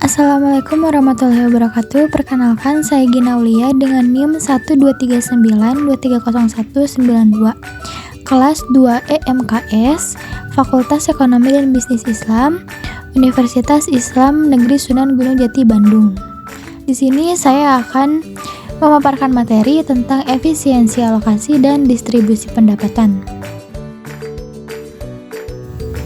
Assalamualaikum warahmatullahi wabarakatuh. Perkenalkan, saya Gina Aulia dengan NIM 12392309192, kelas 2 EMKS, Fakultas Ekonomi dan Bisnis Islam, Universitas Islam Negeri Sunan Gunung Jati, Bandung. Di sini saya akan memaparkan materi tentang efisiensi alokasi dan distribusi pendapatan.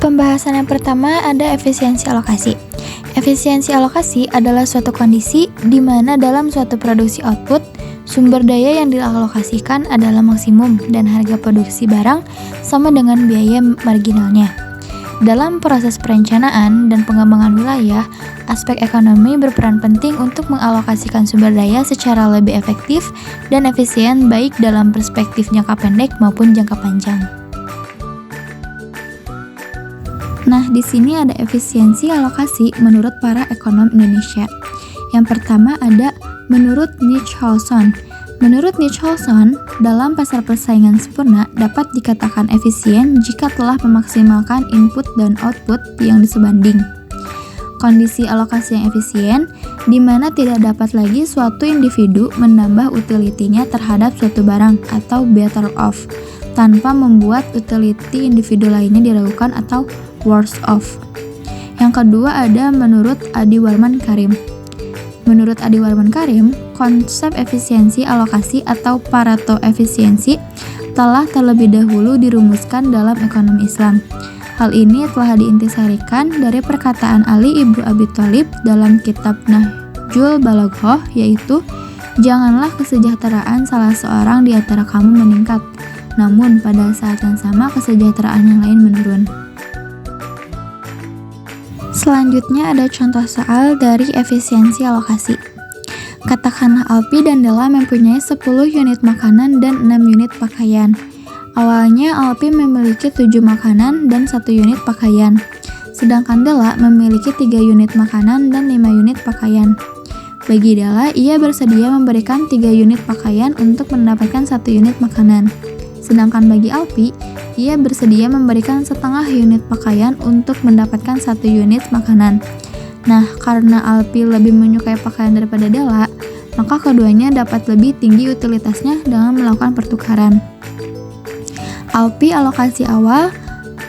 Pembahasan yang pertama ada efisiensi alokasi. Efisiensi alokasi adalah suatu kondisi di mana dalam suatu produksi output, sumber daya yang dialokasikan adalah maksimum dan harga produksi barang sama dengan biaya marginalnya. Dalam proses perencanaan dan pengembangan wilayah, aspek ekonomi berperan penting untuk mengalokasikan sumber daya secara lebih efektif dan efisien baik dalam perspektif jangka pendek maupun jangka panjang. Nah, di sini ada efisiensi alokasi menurut para ekonom Indonesia. Yang pertama ada menurut Nicholson. Menurut Nicholson, dalam pasar persaingan sempurna dapat dikatakan efisien jika telah memaksimalkan input dan output yang sebanding. Kondisi alokasi yang efisien, di mana tidak dapat lagi suatu individu menambah utility-nya terhadap suatu barang atau better off, tanpa membuat utility individu lainnya diragukan atau worse off. Yang kedua ada menurut Adi Warman Karim. Menurut Adi Warman Karim, konsep efisiensi alokasi atau Pareto efisiensi telah terlebih dahulu dirumuskan dalam ekonomi Islam. Hal ini telah diintisarikan dari perkataan Ali ibnu Abi Thalib dalam kitab Nahjul Balaghah, yaitu janganlah kesejahteraan salah seorang di antara kamu meningkat, namun pada saat yang sama kesejahteraan yang lain menurun. Selanjutnya ada contoh soal dari efisiensi alokasi. Katakanlah Alpi dan Della mempunyai 10 unit makanan dan 6 unit pakaian. Awalnya Alpi memiliki 7 makanan dan 1 unit pakaian, sedangkan Della memiliki 3 unit makanan dan 5 unit pakaian. Bagi Della, ia bersedia memberikan 3 unit pakaian untuk mendapatkan 1 unit makanan. Sedangkan bagi Alpi, ia bersedia memberikan setengah unit pakaian untuk mendapatkan 1 unit makanan. Nah, karena Alpi lebih menyukai pakaian daripada Della, maka keduanya dapat lebih tinggi utilitasnya dengan melakukan pertukaran. Alpi alokasi awal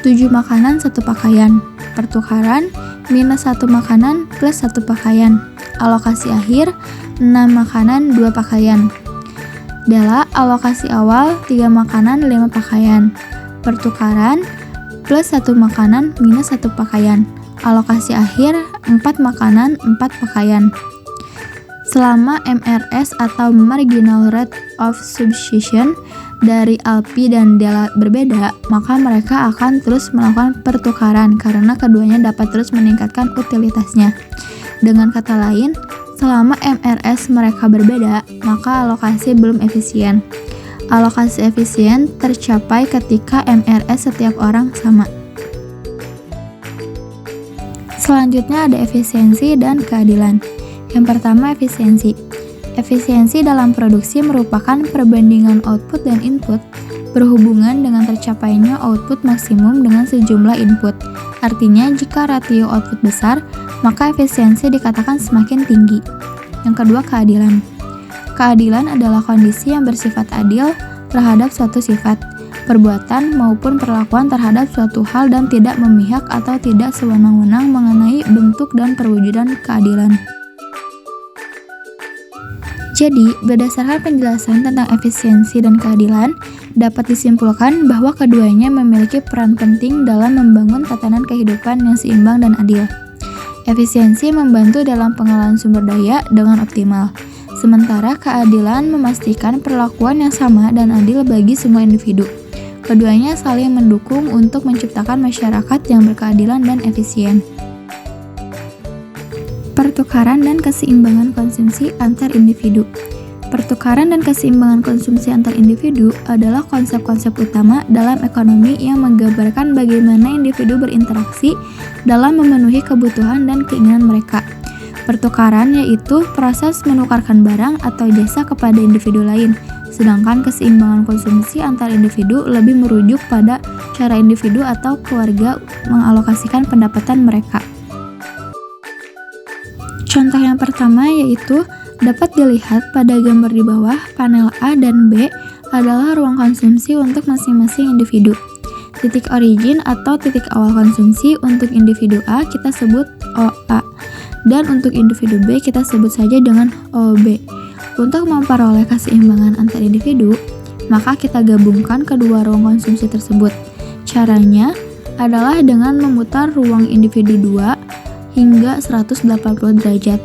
7 makanan 1 pakaian. Pertukaran minus 1 makanan plus 1 pakaian. Alokasi akhir 6 makanan 2 pakaian. Della alokasi awal 3 makanan 5 pakaian. Pertukaran plus 1 makanan minus 1 pakaian. Alokasi akhir 4 makanan 4 pakaian. Selama MRS atau Marginal Rate of Substitution dari Alpi dan Della berbeda, maka mereka akan terus melakukan pertukaran karena keduanya dapat terus meningkatkan utilitasnya. Dengan kata lain, selama MRS mereka berbeda, maka alokasi belum efisien. Alokasi efisien tercapai ketika MRS setiap orang sama. Selanjutnya ada efisiensi dan keadilan. Yang pertama efisiensi. Efisiensi dalam produksi merupakan perbandingan output dan input berhubungan dengan tercapainya output maksimum dengan sejumlah input. Artinya, jika rasio output besar, maka efisiensi dikatakan semakin tinggi. Yang kedua, keadilan. Keadilan adalah kondisi yang bersifat adil terhadap suatu sifat, perbuatan maupun perlakuan terhadap suatu hal dan tidak memihak atau tidak sewenang-wenang mengenai bentuk dan perwujudan keadilan. Jadi, berdasarkan penjelasan tentang efisiensi dan keadilan, dapat disimpulkan bahwa keduanya memiliki peran penting dalam membangun tatanan kehidupan yang seimbang dan adil. Efisiensi membantu dalam pengelolaan sumber daya dengan optimal, sementara keadilan memastikan perlakuan yang sama dan adil bagi semua individu. Keduanya saling mendukung untuk menciptakan masyarakat yang berkeadilan dan efisien. Pertukaran dan keseimbangan konsumsi antar individu. Pertukaran dan keseimbangan konsumsi antar individu adalah konsep-konsep utama dalam ekonomi yang menggambarkan bagaimana individu berinteraksi dalam memenuhi kebutuhan dan keinginan mereka. Pertukaran yaitu proses menukarkan barang atau jasa kepada individu lain, sedangkan keseimbangan konsumsi antar individu lebih merujuk pada cara individu atau keluarga mengalokasikan pendapatan mereka. Contoh yang pertama yaitu dapat dilihat pada gambar di bawah, panel A dan B adalah ruang konsumsi untuk masing-masing individu. Titik origin atau titik awal konsumsi untuk individu A kita sebut OA, dan untuk individu B kita sebut saja dengan OB. Untuk memperoleh keseimbangan antar individu, maka kita gabungkan kedua ruang konsumsi tersebut. Caranya adalah dengan memutar ruang individu 2 hingga 180 derajat.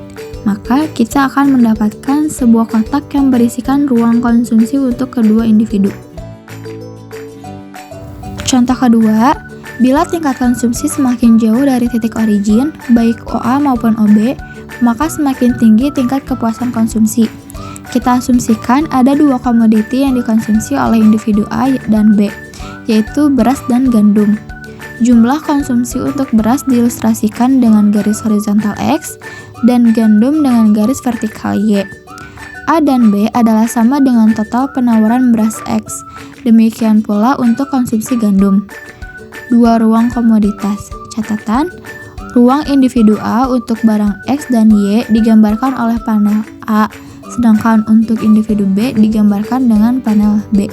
Maka kita akan mendapatkan sebuah kotak yang berisikan ruang konsumsi untuk kedua individu. Contoh kedua, bila tingkat konsumsi semakin jauh dari titik origin, baik OA maupun OB, maka semakin tinggi tingkat kepuasan konsumsi. Kita asumsikan ada dua komoditi yang dikonsumsi oleh individu A dan B, yaitu beras dan gandum. Jumlah konsumsi untuk beras diilustrasikan dengan garis horizontal X dan gandum dengan garis vertikal Y. A dan B adalah sama dengan total penawaran beras X. Demikian pula untuk konsumsi gandum. Dua ruang komoditas. Catatan, ruang individu A untuk barang X dan Y digambarkan oleh panel A, sedangkan untuk individu B digambarkan dengan panel B.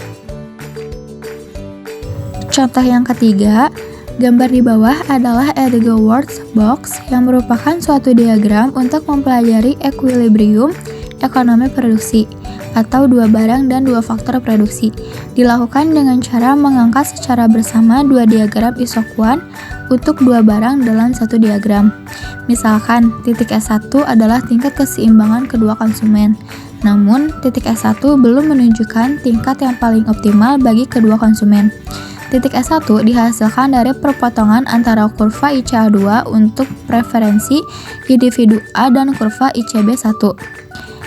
Contoh yang ketiga, gambar di bawah adalah Edgeworth box yang merupakan suatu diagram untuk mempelajari equilibrium ekonomi produksi atau dua barang dan dua faktor produksi. Dilakukan dengan cara mengangkat secara bersama dua diagram isokuan untuk dua barang dalam satu diagram. Misalkan, titik S1 adalah tingkat keseimbangan kedua konsumen. Namun, titik S1 belum menunjukkan tingkat yang paling optimal bagi kedua konsumen. Titik S1 dihasilkan dari perpotongan antara kurva ICA2 untuk preferensi individu A dan kurva ICB1.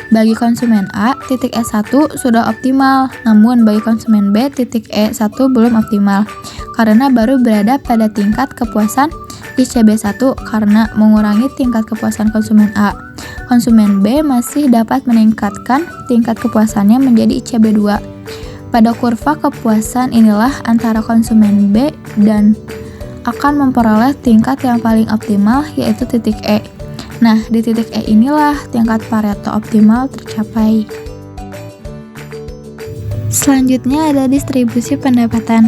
Bagi konsumen A, titik S1 sudah optimal, namun bagi konsumen B, titik E1 belum optimal, karena baru berada pada tingkat kepuasan ICB1 karena mengurangi tingkat kepuasan konsumen A. Konsumen B masih dapat meningkatkan tingkat kepuasannya menjadi ICB2. Pada kurva kepuasan inilah antara konsumen B dan akan memperoleh tingkat yang paling optimal, yaitu titik E. Nah, di titik E inilah tingkat Pareto optimal tercapai. Selanjutnya ada distribusi pendapatan.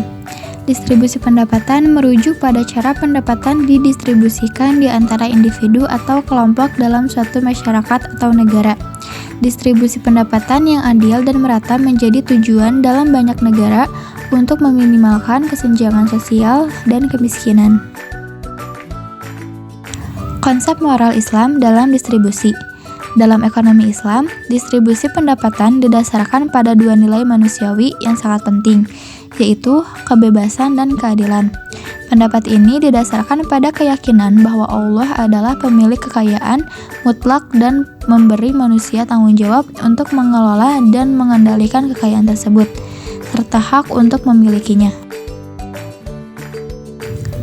Distribusi pendapatan merujuk pada cara pendapatan didistribusikan di antara individu atau kelompok dalam suatu masyarakat atau negara. Distribusi pendapatan yang adil dan merata menjadi tujuan dalam banyak negara untuk meminimalkan kesenjangan sosial dan kemiskinan. Konsep moral Islam dalam distribusi. Dalam ekonomi Islam, distribusi pendapatan didasarkan pada dua nilai manusiawi yang sangat penting, yaitu kebebasan dan keadilan. Pendapat ini didasarkan pada keyakinan bahwa Allah adalah pemilik kekayaan mutlak dan memberi manusia tanggung jawab untuk mengelola dan mengendalikan kekayaan tersebut, serta hak untuk memilikinya.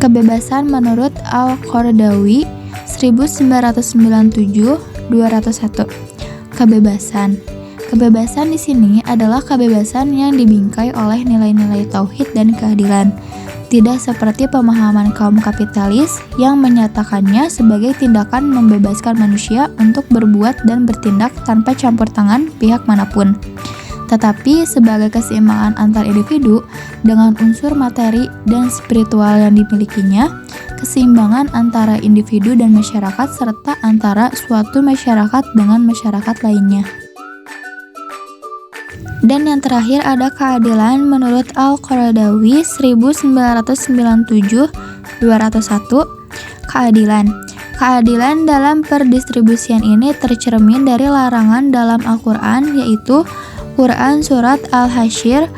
Kebebasan menurut Al-Qaradawi 1997-201. Kebebasan di sini adalah kebebasan yang dibingkai oleh nilai-nilai tauhid dan keadilan. Tidak seperti pemahaman kaum kapitalis yang menyatakannya sebagai tindakan membebaskan manusia untuk berbuat dan bertindak tanpa campur tangan pihak manapun, tetapi sebagai keseimbangan antar individu dengan unsur materi dan spiritual yang dimilikinya, keseimbangan antara individu dan masyarakat, serta antara suatu masyarakat dengan masyarakat lainnya. Dan yang terakhir ada keadilan menurut Al-Qaradawi 1997-201. Keadilan dalam perdistribusian ini tercermin dari larangan dalam Al-Quran, yaitu Quran Surat Al-Hasyr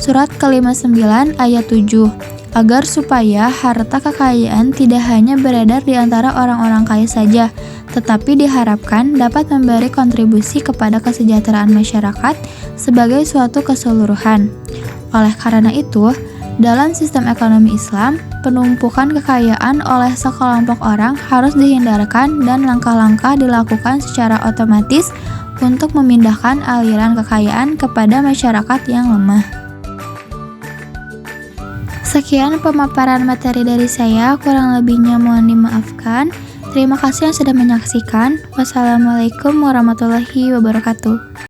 Surat ke-59 ayat 7, agar supaya harta kekayaan tidak hanya beredar di antara orang-orang kaya saja, tetapi diharapkan dapat memberi kontribusi kepada kesejahteraan masyarakat sebagai suatu keseluruhan. Oleh karena itu, dalam sistem ekonomi Islam, penumpukan kekayaan oleh sekelompok orang harus dihindarkan dan langkah-langkah dilakukan secara otomatis untuk memindahkan aliran kekayaan kepada masyarakat yang lemah. Sekian pemaparan materi dari saya, kurang lebihnya mohon dimaafkan. Terima kasih yang sudah menyaksikan. Wassalamualaikum warahmatullahi wabarakatuh.